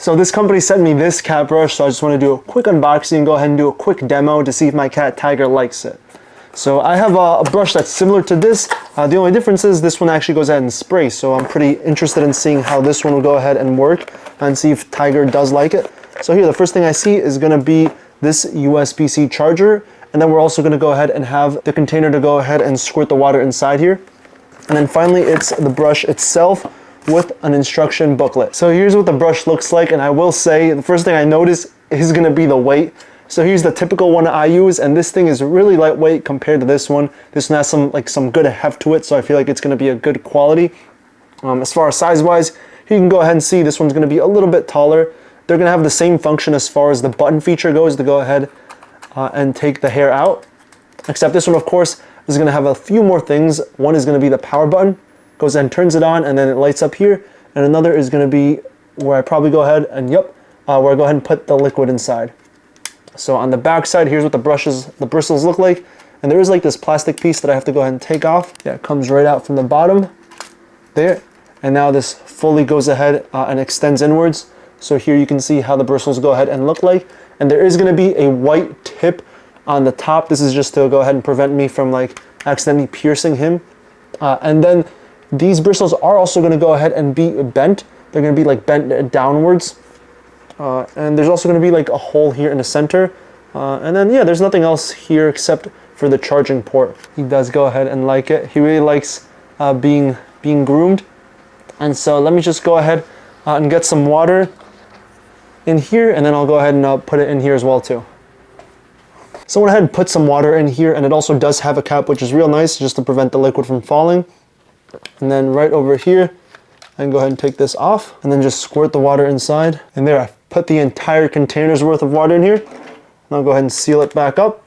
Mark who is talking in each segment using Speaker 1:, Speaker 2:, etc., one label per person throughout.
Speaker 1: So this company sent me this cat brush, so I just want to do a quick unboxing and go ahead and do a quick demo to see if my cat Tiger likes it. So I have a brush that's similar to this. The only difference is this one actually goes ahead and sprays, so I'm pretty interested in seeing how this one will go ahead and work and see if Tiger does like it. So here, the first thing I see is going to be this USB-C charger, and then we're also going to go ahead and have the container to go ahead and squirt the water inside here. And then finally, it's the brush itself with an instruction booklet. So here's what the brush looks like, and I will say the first thing I notice is going to be the weight. So here's the typical one I use, and this thing is really lightweight compared to this one. This one has some good heft to it, so I feel like it's going to be a good quality. As far as size-wise, you can go ahead and see this one's going to be a little bit taller. They're going to have the same function as far as the button feature goes to go ahead and take the hair out. Except this one, of course, is going to have a few more things. One is going to be the power button. Goes ahead and turns it on, and then it lights up here. And another is going to be where I probably go ahead and where I go ahead and put the liquid inside. So on the back side, here's what the bristles look like. And there is like this plastic piece that I have to go ahead and take off. Yeah, it comes right out from the bottom there. And now this fully goes ahead and extends inwards. So here you can see how the bristles go ahead and look like. And there is going to be a white tip on the top. This is just to go ahead and prevent me from like accidentally piercing him. And then these bristles are also going to go ahead and be bent. They're going to be like bent downwards. And there's also going to be like a hole here in the center. And then, yeah, there's nothing else here except for the charging port. He does go ahead and like it. He really likes being groomed. And so let me just go ahead and get some water in here, and then I'll go ahead and put it in here as well too. So I went ahead and put some water in here, and it also does have a cap, which is real nice just to prevent the liquid from falling. And then right over here, I can go ahead and take this off and then just squirt the water inside. And there, I put the entire container's worth of water in here. And I'll go ahead and seal it back up.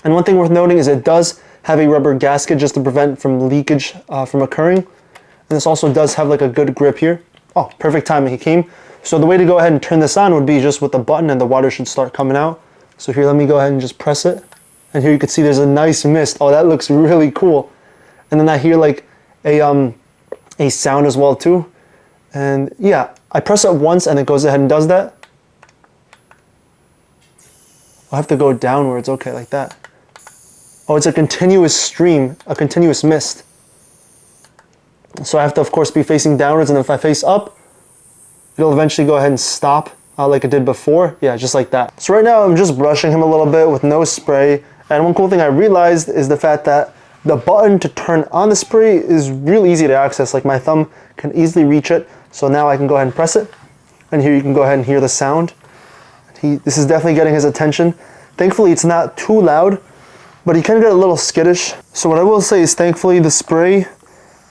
Speaker 1: And one thing worth noting is it does have a rubber gasket just to prevent from leakage from occurring. And this also does have like a good grip here. Oh, perfect timing, he came. So the way to go ahead and turn this on would be just with the button, and the water should start coming out. So here, let me go ahead and just press it. And here you can see there's a nice mist. Oh, that looks really cool. And then I hear like a sound as well too. And yeah, I press it once and it goes ahead and does that. I have to go downwards, okay, like that. Oh, it's a continuous stream, a continuous mist. So I have to, of course, be facing downwards, and if I face up, it'll eventually go ahead and stop like it did before. Yeah, just like that. So right now I'm just brushing him a little bit with no spray. And one cool thing I realized is the fact that the button to turn on the spray is really easy to access. Like my thumb can easily reach it. So now I can go ahead and press it. And here you can go ahead and hear the sound. This is definitely getting his attention. Thankfully it's not too loud, but he can get a little skittish. So what I will say is thankfully the spray,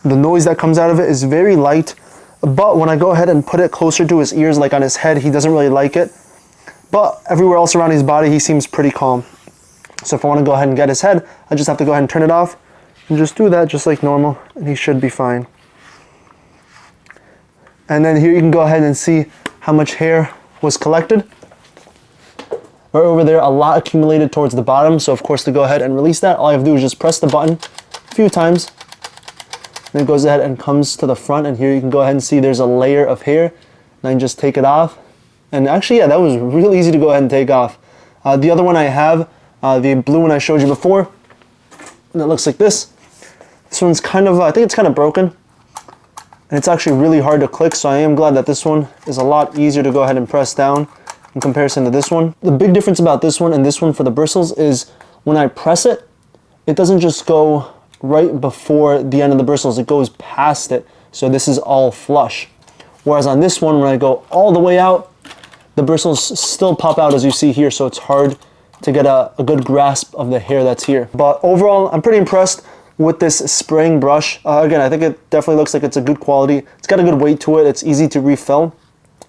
Speaker 1: the noise that comes out of it is very light. But when I go ahead and put it closer to his ears, like on his head, he doesn't really like it. But everywhere else around his body, he seems pretty calm. So if I want to go ahead and get his head, I just have to go ahead and turn it off and just do that just like normal, and he should be fine. And then here you can go ahead and see how much hair was collected. Right over there, a lot accumulated towards the bottom. So of course, to go ahead and release that, all I have to do is just press the button a few times. And it goes ahead and comes to the front, and here you can go ahead and see there's a layer of hair. And I can just take it off. And actually, yeah, that was real easy to go ahead and take off. The other one I have, the blue one I showed you before, and it looks like this. This one's kind of, I think it's kind of broken. And it's actually really hard to click, so I am glad that this one is a lot easier to go ahead and press down in comparison to this one. The big difference about this one and this one for the bristles is when I press it, it doesn't just go right before the end of the bristles, it goes past it. So this is all flush. Whereas on this one, when I go all the way out, the bristles still pop out as you see here, so it's hard to get a good grasp of the hair that's here. But overall, I'm pretty impressed with this spraying brush. Again, I think it definitely looks like it's a good quality. It's got a good weight to it. It's easy to refill.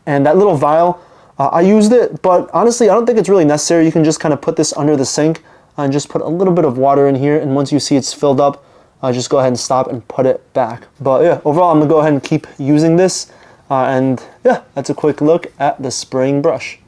Speaker 1: And that little vial, I used it, but honestly, I don't think it's really necessary. You can just kind of put this under the sink and just put a little bit of water in here. And once you see it's filled up, just go ahead and stop and put it back. But yeah, overall, I'm gonna go ahead and keep using this. And yeah, that's a quick look at the spraying brush.